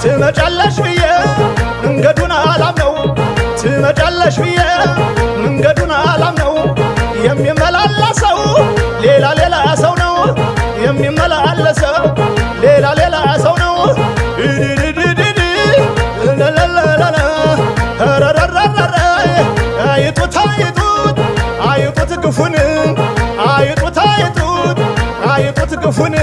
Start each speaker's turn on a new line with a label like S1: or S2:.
S1: ትመጫለሽ ብዬ መንገዱን አላምነው ትመጫለሽ ብዬ መንገዱን አላምነው የሚመላለሰው ሌላ ሌላ ሰው ነው የሚመላለሰው ሌላ ሰው ነው ዲዲዲዲዲ ለለለለለ ረረረረ አይጡት ግፉን አይጡት ግፉን